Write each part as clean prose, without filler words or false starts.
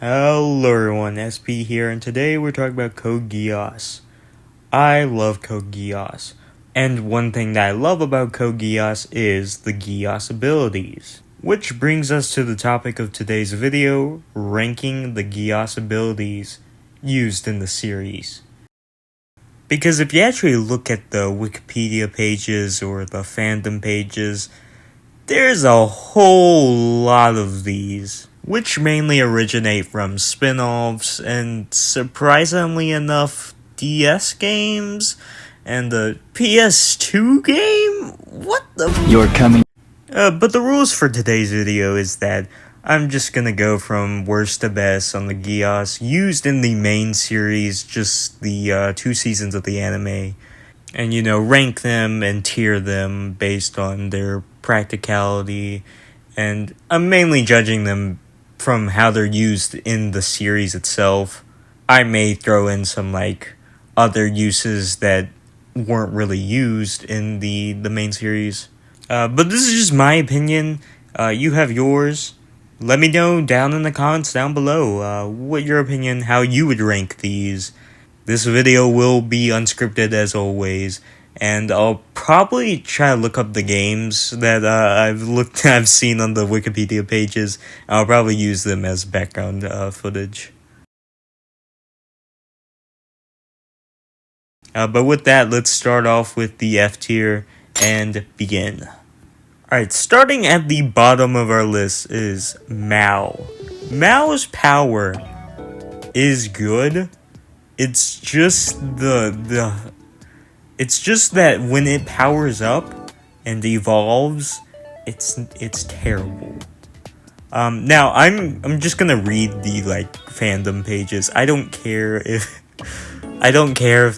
Hello everyone, SP here, and today we're talking about Code Geass. I love Code Geass, and one thing that I love about Code Geass is the Geass abilities. Which brings us to the topic of today's video, ranking the Geass abilities used in the series. Because if you actually look at the Wikipedia pages or the fandom pages, there's a whole lot of these, which mainly originate from spin-offs and, surprisingly enough, DS games and the PS2 game? What the You're coming. But the rules for today's video is that I'm just gonna go from worst to best on the Geass used in the main series, just the 2 seasons of the anime, and rank them and tier them based on their practicality, and I'm mainly judging them from how they're used in the series itself. I may throw in some other uses that weren't really used in the main series. But this is just my opinion. You have yours. Let me know down in the comments down below what your opinion, how you would rank these. This video will be unscripted as always, and I'll probably try to look up the games that I've seen on the Wikipedia pages. I'll probably use them as background footage. But with that, let's start off with the F tier and begin. Alright, starting at the bottom of our list is Mao. Mao's power is good. It's just it's just that when it powers up and evolves, it's terrible. Now I'm just gonna read the fandom pages. I don't care if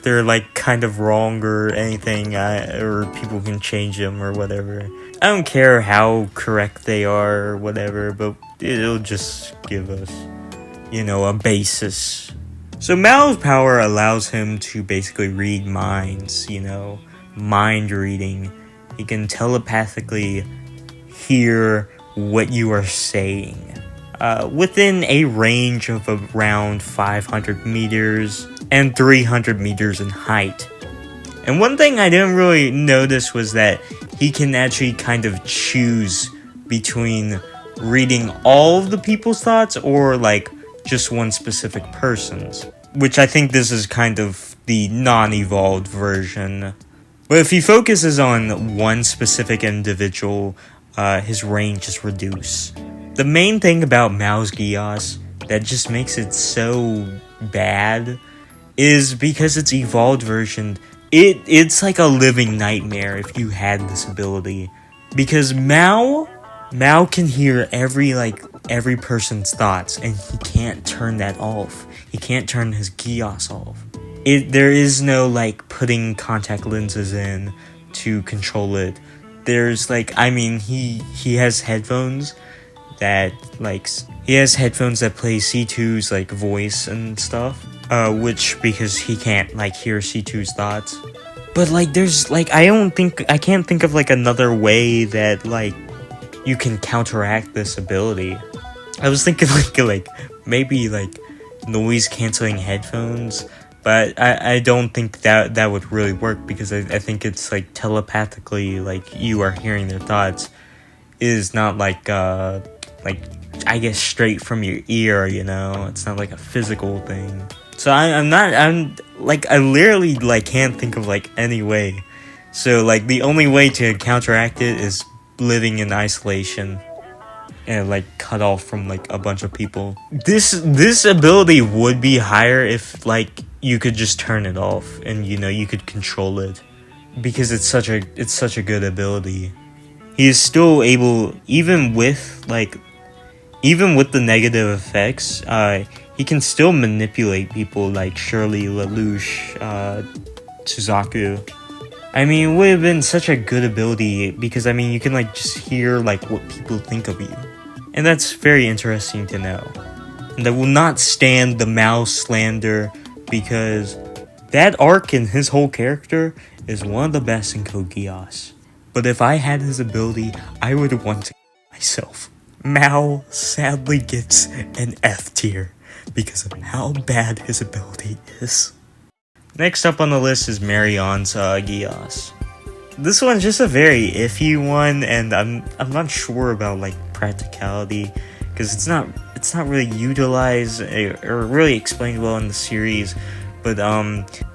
they're kind of wrong or anything, or people can change them or whatever. I don't care how correct they are or whatever, but it'll just give us, a basis. So Mao's power allows him to basically read minds, mind reading. He can telepathically hear what you are saying, within a range of around 500 meters and 300 meters in height. And one thing I didn't really notice was that he can actually kind of choose between reading all of the people's thoughts or just one specific person's, which I think this is kind of the non-evolved version. But if he focuses on one specific individual, his range is reduced. The main thing about Mao's Geass that just makes it so bad is because it's evolved version, it's like a living nightmare if you had this ability. Because Mao can hear every person's thoughts, and he can't turn that off. He can't turn his Geass off. There is no putting contact lenses in to control it. There's he has headphones that play C2's voice and stuff, which because he can't hear C2's thoughts. But there's I can't think of another way that you can counteract this ability. I was thinking maybe noise canceling headphones, but I don't think that would really work, because I think it's telepathically you are hearing their thoughts is not I guess straight from your ear, it's not a physical thing. So I literally can't think of any way. So the only way to counteract it is living in isolation and cut off from a bunch of people. This ability would be higher if you could just turn it off and you could control it, because it's such a good ability. He is still able, even with the negative effects, he can still manipulate people like Shirley, Lelouch, Suzaku. It would have been such a good ability, because you can just hear what people think of you, and that's very interesting to know. And I will not stand the Mao slander, because that arc and his whole character is one of the best in Code Geass. But if I had his ability, I would want to kill myself. Mao sadly gets an F tier because of how bad his ability is. Next up on the list is Marion's Geass. This one's just a very iffy one, and I'm not sure about like practicality because it's not really utilized or really explained well in the series. But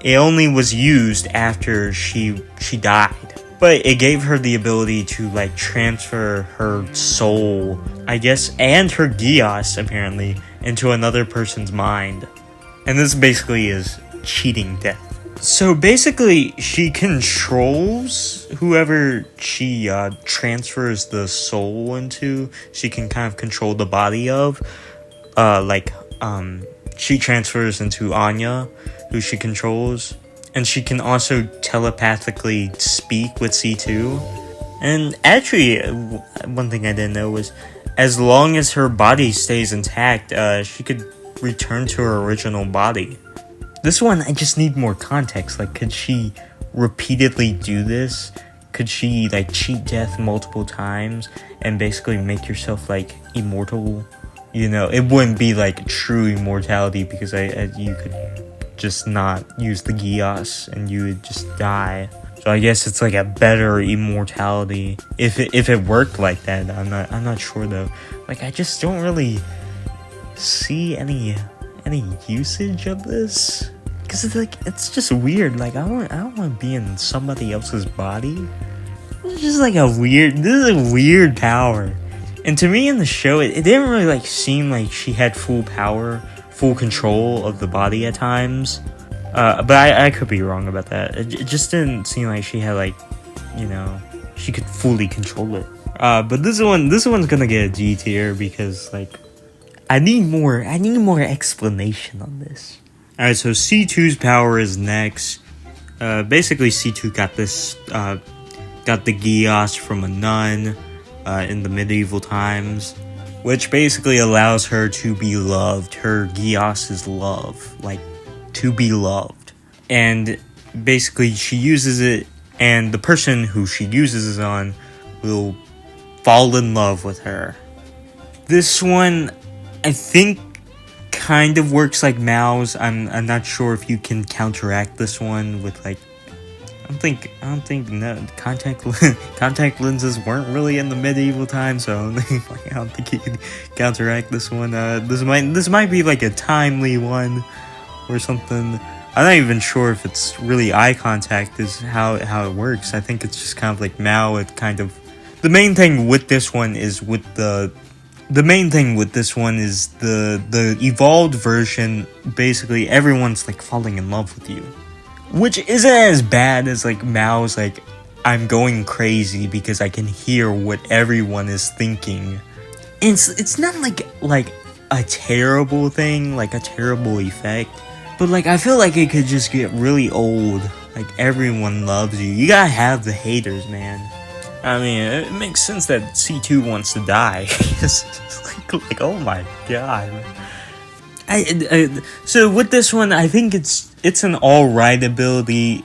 it only was used after she died. But it gave her the ability to like transfer her soul, I guess, and her Geass apparently into another person's mind. And this basically is cheating death. So basically, she controls whoever she transfers the soul into. She can kind of control the body of. She transfers into Anya, who she controls. And she can also telepathically speak with C2. And actually, one thing I didn't know was, as long as her body stays intact, she could return to her original body. This one, I just need more context. Like, could she repeatedly do this? Could she, like, cheat death multiple times and basically make yourself, like, immortal? You know, it wouldn't be, like, true immortality because you could just not use the Geass and you would just die. So I guess it's, like, a better immortality. If it worked like that, I'm not sure, though. Like, I just don't really see any usage of this. Because it's just weird. Like, I don't want to be in somebody else's body. It's just like this is a weird power. And to me in the show, it didn't really like seem like she had full power, full control of the body at times. But I could be wrong about that. It just didn't seem like she had like, you know, she could fully control it. But this one's gonna get a G tier because like I need more explanation on this. Alright, so C2's power is next. Basically C2 got the Geass from a nun in the medieval times, which basically allows her to be loved. Her Geass is love, like to be loved. And basically she uses it, and the person who she uses it on will fall in love with her. This one, I think, kind of works like Mao's. I'm not sure if you can counteract this one with like I don't think no, contact lenses weren't really in the medieval times, so I don't think you can counteract this one. This might be like a timely one or something. I'm not even sure if it's really eye contact is how it works. I think it's just kind of like Mao. It kind of the main thing with this one is the evolved version. Basically, everyone's like falling in love with you. Which isn't as bad as like Mao's like I'm going crazy because I can hear what everyone is thinking. And it's not like a terrible thing, like a terrible effect. But like I feel like it could just get really old. Like everyone loves you. You gotta have the haters, man. I mean, it makes sense that C2 wants to die. It's like oh my god. So with this one, I think it's an alright ability.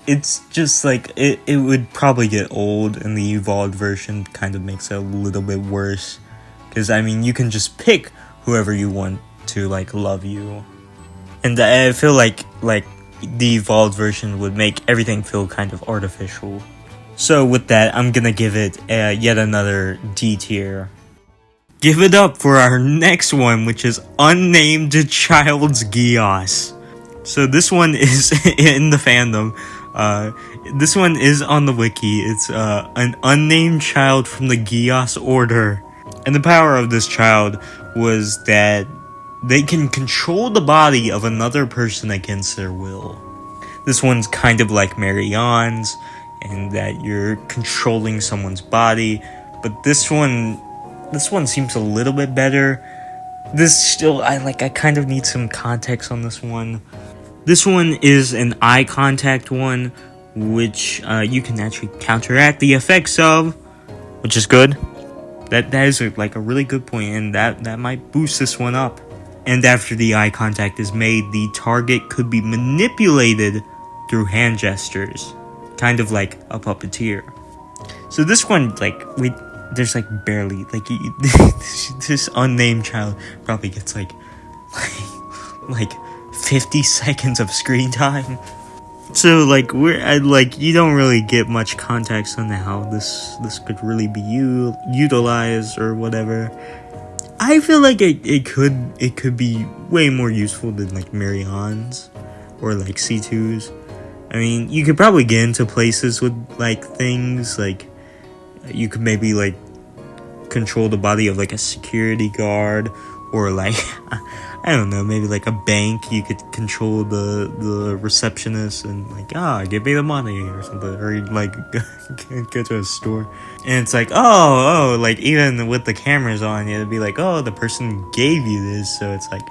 It's just like it would probably get old, and the evolved version kind of makes it a little bit worse. Because I mean, you can just pick whoever you want to like love you, and I feel like the evolved version would make everything feel kind of artificial. So with that, I'm gonna give it yet another D tier. Give it up for our next one, which is Unnamed Child's Geass. So this one is in the fandom. This one is on the wiki. It's an unnamed child from the Geass Order. And the power of this child was that they can control the body of another person against their will. This one's kind of like Marion's, in that you're controlling someone's body. But this one seems a little bit better. I kind of need some context on this one. This one is an eye contact one, which you can actually counteract the effects of, which is good. That is like a really good point, and that might boost this one up. And after the eye contact is made, the target could be manipulated through hand gestures, kind of like a puppeteer. So this one, there's like barely like this unnamed child probably gets like 50 seconds of screen time. So like you don't really get much context on how this could really be utilized or whatever. I feel like it could be way more useful than like Marianne's or like C2's. I mean, you could probably get into places with like things like you could maybe like control the body of like a security guard, or like I don't know, maybe like a bank. You could control the receptionist and like, give me the money or something, or like go to a store and it's like, like even with the cameras on, it'd be like, the person gave you this, so it's like,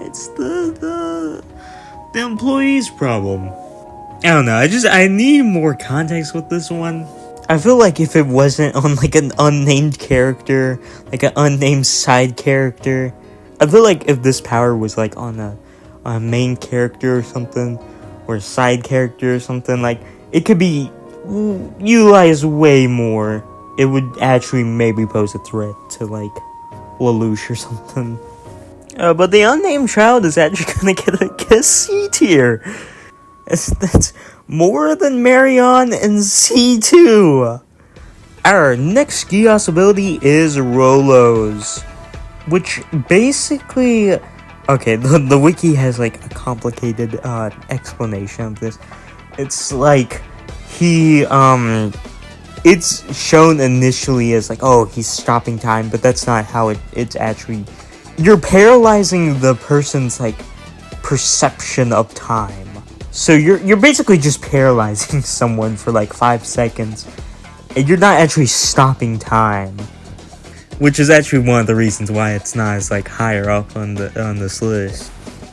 it's the employee's problem. I don't know. I need more context with this one. I feel like if it wasn't on like an unnamed character, like an unnamed side character, I feel like if this power was like on a main character or something, or a side character or something, like it could be utilized way more. It would actually maybe pose a threat to like Lelouch or something. But the unnamed child is actually gonna get a C tier. That's more than Marianne and C2. Our next Geass ability is Rolo's, which basically, okay, the wiki has like a complicated explanation of this. It's like it's shown initially as like, he's stopping time, but that's not how it's actually. You're paralyzing the person's like perception of time. So you're basically just paralyzing someone for like 5 seconds, and you're not actually stopping time. Which is actually one of the reasons why it's not as like higher up on this list.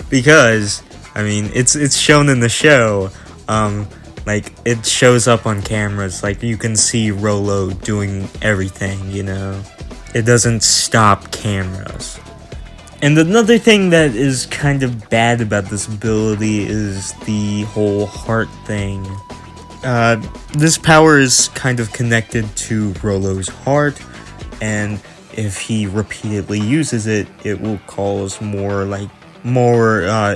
Because I mean it's shown in the show, like it shows up on cameras, like you can see Rolo doing everything, It doesn't stop cameras. And another thing that is kind of bad about this ability is the whole heart thing. This power is kind of connected to Rolo's heart, and if he repeatedly uses it, it will cause more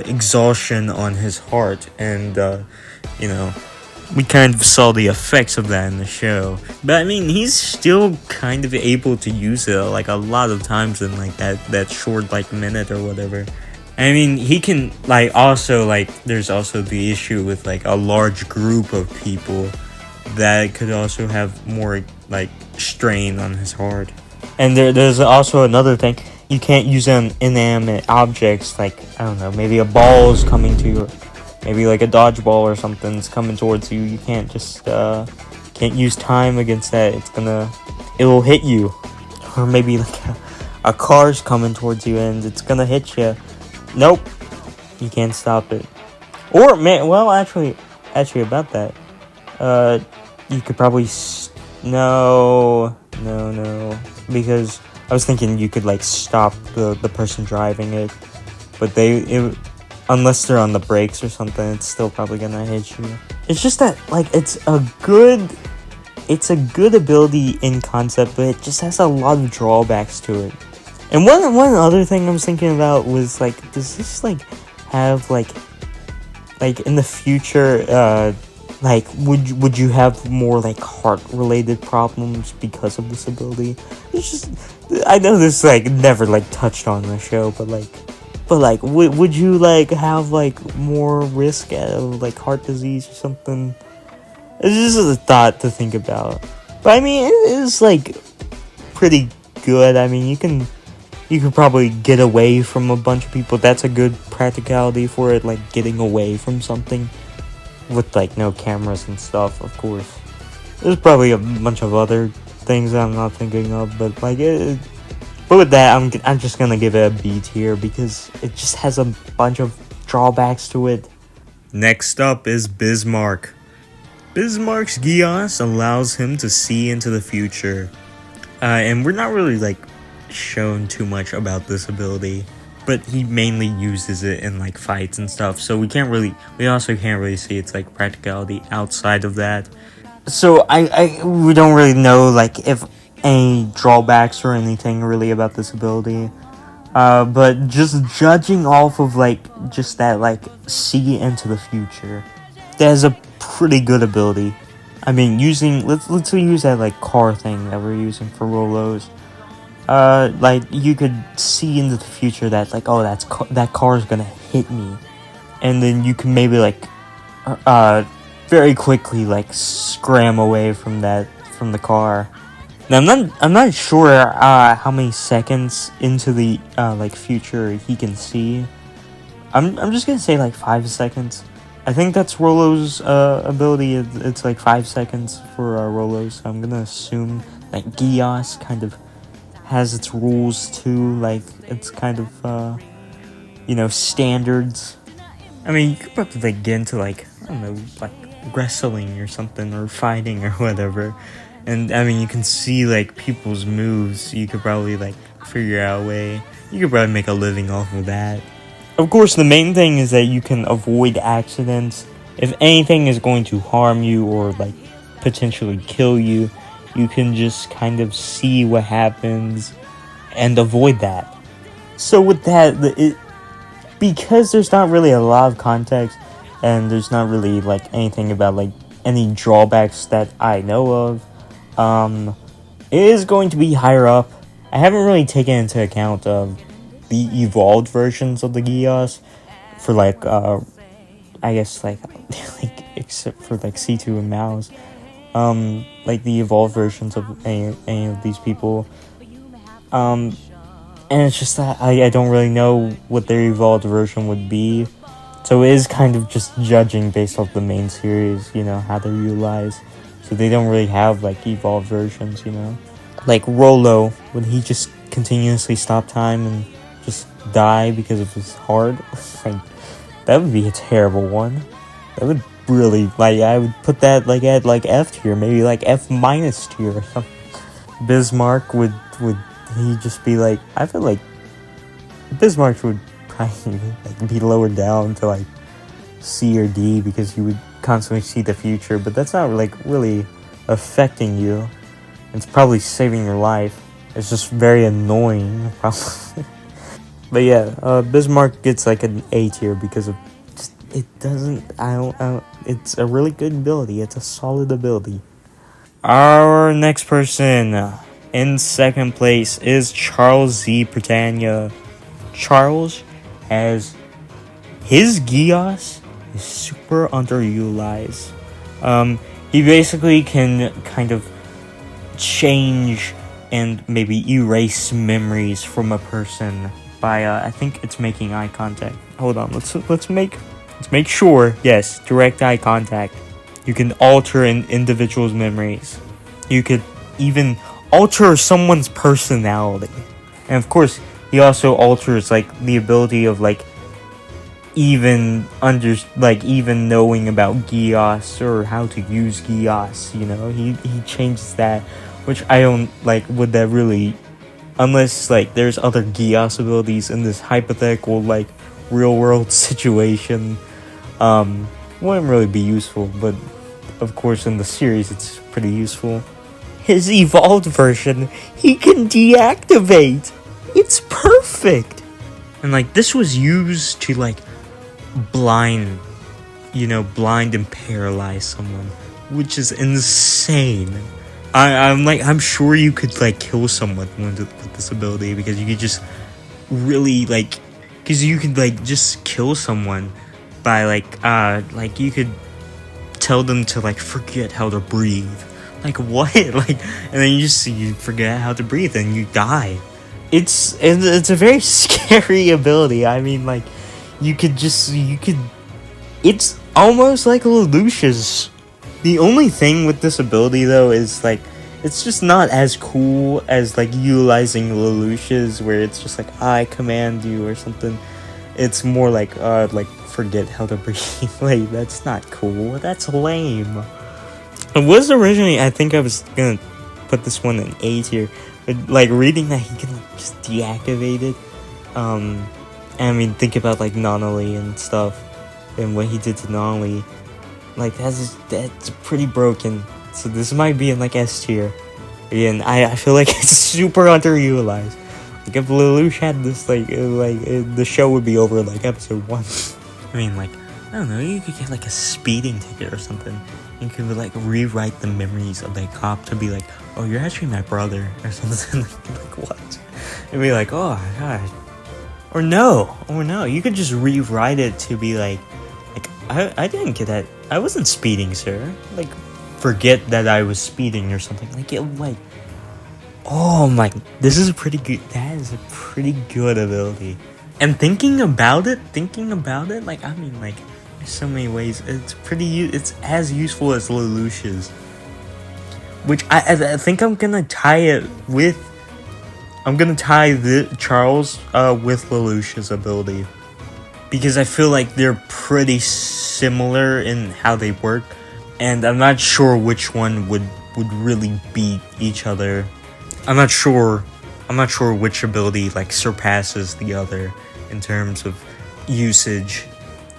exhaustion on his heart, and we kind of saw the effects of that in the show. But I mean, he's still kind of able to use it like a lot of times in like that short like minute or whatever. I mean, he can like also like there's also the issue with like a large group of people that could also have more like strain on his heart. And there's also another thing. You can't use inanimate objects, like, I don't know, maybe a ball is coming to you, maybe like a dodgeball or something's coming towards you. You can't just, can't use time against that. It will hit you. Or maybe like a car's coming towards you and it's gonna hit you. Nope. You can't stop it. Or, actually about that, you could probably, no, because I was thinking you could like stop the person driving it, but unless they're on the brakes or something, it's still probably gonna hit you. It's just that like it's a good ability in concept, but it just has a lot of drawbacks to it. And one other thing I was thinking about was like, does this like have like in the future, like would you have more like heart related problems because of this ability? It's just, I know this like never like touched on the show, but would you like have like more risk of like heart disease or something? It's just a thought to think about. But I mean, it is like pretty good. I mean, you could probably get away from a bunch of people. That's a good practicality for it, like getting away from something with like no cameras and stuff, of course. There's probably a bunch of other things I'm not thinking of, but like but with that, I'm just gonna give it a B tier because it just has a bunch of drawbacks to it. Next up is Bismarck. Bismarck's Geass allows him to see into the future, and we're not really like shown too much about this ability, but he mainly uses it in like fights and stuff, so we also can't really see its like practicality outside of that. So we don't really know like if any drawbacks or anything really about this ability. But just judging off of like just that like see into the future, that is a pretty good ability. I mean, using let's use that like car thing that we're using for Rolos. Like you could see into the future that like, oh, that car is gonna hit me, and then you can maybe like uh very quickly like scram away from the car. Now I'm not sure how many seconds into the like future he can see. I'm just gonna say like 5 seconds. I think that's Rolo's ability. It's like 5 seconds for Rolo's. So I'm gonna assume that Geass kind of has its rules too. Like it's kind of standards. I mean, you could probably like get into like, I don't know, like wrestling or something, or fighting or whatever. And I mean, you can see like people's moves. You could probably like figure out a way. You could probably make a living off of that. Of course, the main thing is that you can avoid accidents. If anything is going to harm you or like potentially kill you, you can just kind of see what happens and avoid that. So with that, because there's not really a lot of context, and there's not really like anything about like any drawbacks that I know of, it is going to be higher up. I haven't really taken into account of the evolved versions of the Geass for like I guess like like except for like C2 and Mouse, like the evolved versions of any of these people, and it's just that I don't really know what their evolved version would be. So it is kind of just judging based off the main series, how they're utilized. So they don't really have like evolved versions, Like Rolo, when he just continuously stop time and just die because of his heart, like that would be a terrible one. That would really, like, I would put that like at like F tier, maybe like F minus tier or something. Bismarck would he just be like, I feel like Bismarck would probably like be lowered down to like C or D because you would constantly see the future, but that's not like really affecting you. It's probably saving your life. It's just very annoying, probably. But yeah, Bismarck gets like an A tier because of just, it doesn't. I don't. It's a really good ability. It's a solid ability. Our next person in second place is Charles Z. Britannia. Charles has his Geass is super underutilized. He basically can kind of change and maybe erase memories from a person by I think it's making eye contact. Hold on, let's make sure. Yes, direct eye contact. You can alter an individual's memories. You could even alter someone's personality. And of course, he also alters like the ability of like even knowing about Geass or how to use Geass, he changes that, which I don't like. Would that really, unless like there's other Geass abilities in this hypothetical like real world situation, wouldn't really be useful, but of course in the series it's pretty useful. His evolved version, he can deactivate. It's perfect. And like this was used to like blind and paralyze someone, which is insane. I'm sure you could like kill someone with this ability, because you could just really because you could like just kill someone by like you could tell them to like forget how to breathe. Like what? Like, and then you forget how to breathe and you die. It's a very scary ability. I mean, like you could it's almost like Lelouch's. The only thing with this ability though is like it's just not as cool as like utilizing Lelouch's, where it's just like I command you or something. It's more like forget how to breathe. Like that's not cool. That's lame. It was originally, I think I was gonna put this one in A tier, but like reading that he can like just deactivate it. I mean, think about like Nonali and stuff, and what he did to Nonali. Like that's pretty broken. So this might be in like S tier. Again, I feel like it's super underutilized. Like if Lelouch had this, the show would be over like episode 1. I mean, like, I don't know, you could get like a speeding ticket or something. You could like rewrite the memories of that cop to be like, oh, you're actually my brother or something. like what? And be like, oh my gosh. Or no, you could just rewrite it to be like I didn't get that. I wasn't speeding, sir. Like, forget that I was speeding or something. Oh my, this is pretty good. That is a pretty good ability. And thinking about it, like, I mean, like, there's so many ways. It's as useful as Lelouch's. Which I think I'm gonna tie it with. I'm gonna tie Charles with Lelouch's ability. Because I feel like they're pretty similar in how they work. And I'm not sure which one would really beat each other. I'm not sure which ability like surpasses the other in terms of usage.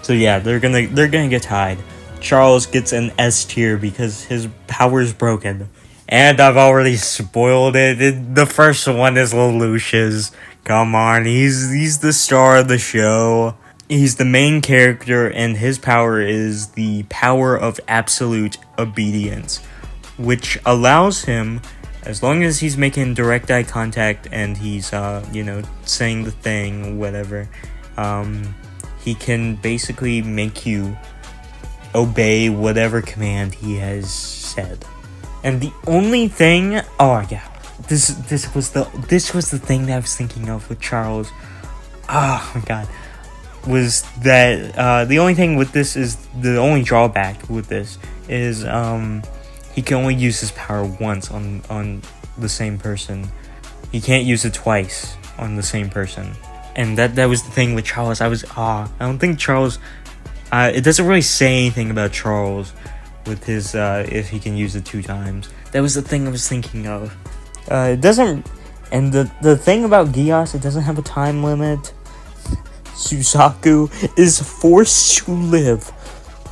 So yeah, they're gonna get tied. Charles gets an S tier because his power's broken. And I've already spoiled it. The first one is Lelouch's. Come on, he's the star of the show. He's the main character, and his power is the power of absolute obedience, which allows him, as long as he's making direct eye contact and he's, saying the thing, whatever, he can basically make you obey whatever command he has said. And the only thing, oh my god, this was the thing that I was thinking of with Charles. Oh my god. Was that the only thing with this is the only drawback with this is he can only use his power once on the same person. He can't use it twice on the same person. And that was the thing with Charles. I don't think Charles it doesn't really say anything about Charles with his if he can use it 2 times. That was the thing I was thinking of. It doesn't, and the thing about Geass, it doesn't have a time limit. Suzaku is forced to live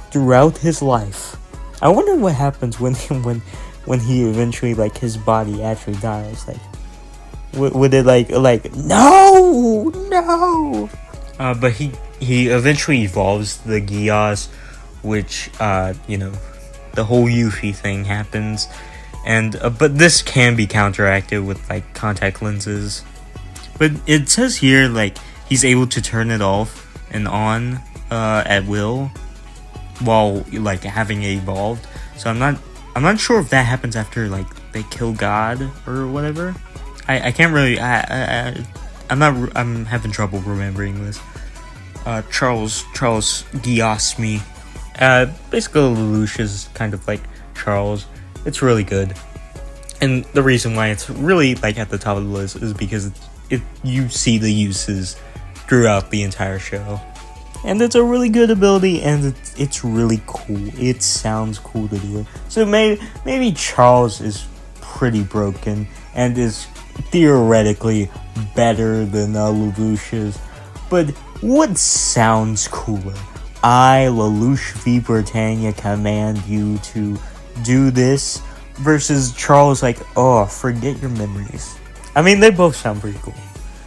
throughout his life. I wonder what happens when he eventually, like, his body actually dies. Like, would it like no? But he eventually evolves the Geass, which the whole Yuffie thing happens, and but this can be counteracted with like contact lenses. But it says here like he's able to turn it off and on at will while like having it evolved. So I'm not sure if that happens after like they kill God or whatever. I can't really I'm having trouble remembering this. Charles Geass me. Basically Lelouch is kind of like Charles. It's really good. And the reason why it's really like at the top of the list is because you see the uses throughout the entire show. And it's a really good ability, and it's really cool. It sounds cool to do it. So maybe Charles is pretty broken and is theoretically better than Lelouch is. But what sounds cooler? I, Lelouch v. Britannia, command you to do this, versus Charles like, oh, forget your memories. I mean, they both sound pretty cool.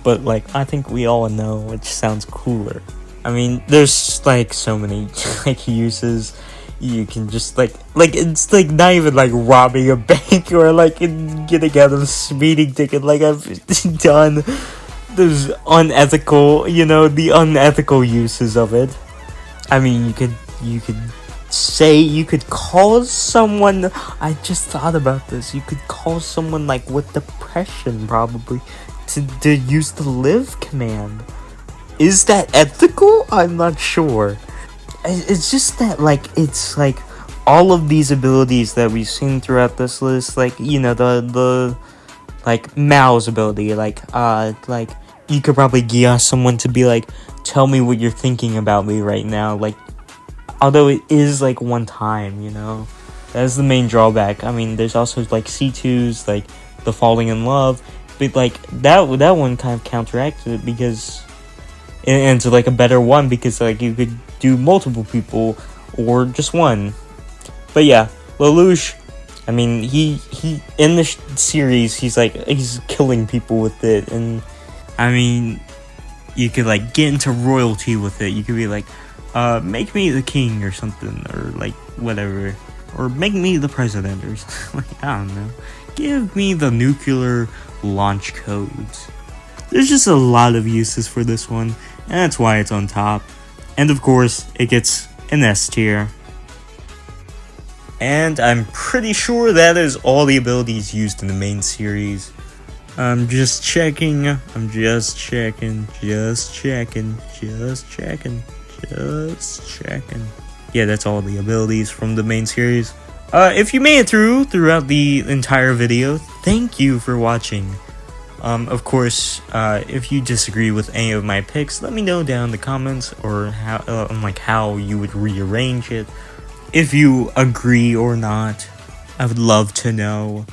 But like, I think we all know which sounds cooler. I mean, there's like so many like uses. You can just like it's like not even like robbing a bank or like getting out of a speeding ticket like I've done. There's unethical, the unethical uses of it. I mean, you could call someone. I just thought about this. You could call someone like with depression probably to use the live command. Is that ethical? I'm not sure. It's just that, like, it's like all of these abilities that we've seen throughout this list, like, the like Mao's ability, like you could probably Geass someone to be like, tell me what you're thinking about me right now, like, although it is like one time, that's the main drawback. I mean, there's also like C2s, like the falling in love, but like that one kind of counteracted it because. And it's like a better one because like you could do multiple people or just one. But yeah, Lelouch, I mean, he in the series, he's killing people with it, and I mean, you could like get into royalty with it. You could be like, make me the king or something, or like whatever, or make me the president or something. Like, I don't know. Give me the nuclear launch codes. There's just a lot of uses for this one, and that's why it's on top. And of course, it gets an S tier. And I'm pretty sure that is all the abilities used in the main series. I'm just checking. Yeah, that's all the abilities from the main series. If you made it throughout the entire video, thank you for watching. Of course, if you disagree with any of my picks, let me know down in the comments, or how you would rearrange it. If you agree or not, I would love to know.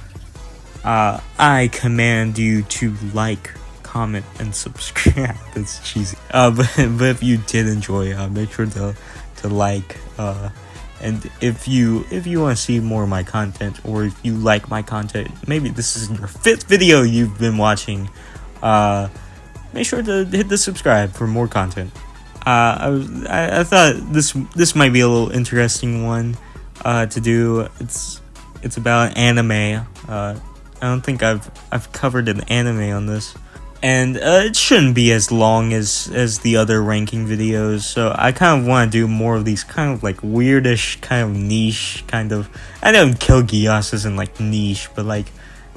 I command you to like, comment, and subscribe. That's cheesy. But if you did enjoy, make sure to like. And if you want to see more of my content, or if you like my content, maybe this is your 5th video you've been watching, make sure to hit the subscribe for more content. I thought this might be a little interesting one to do. It's about anime. I don't think I've covered an anime on this, and it shouldn't be as long as the other ranking videos. So I kind of want to do more of these kind of like weirdish, kind of niche, kind of. I know Code Geass isn't like niche, but like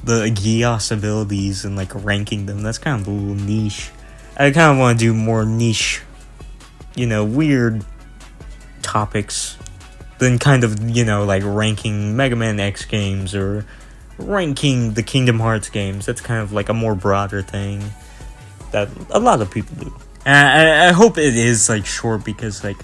the Geass abilities and like ranking them, that's kind of a little niche. I kind of want to do more niche, weird topics than kind of, like ranking Mega Man X games or ranking the Kingdom Hearts games. That's kind of like a more broader thing that a lot of people do. And I hope it is like short, because like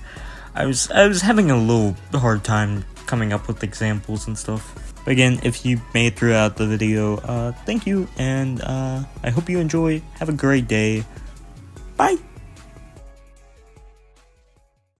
I was having a little hard time coming up with examples and stuff. But again, if you made it throughout the video, thank you, and I hope you enjoy. Have a great day. Bye.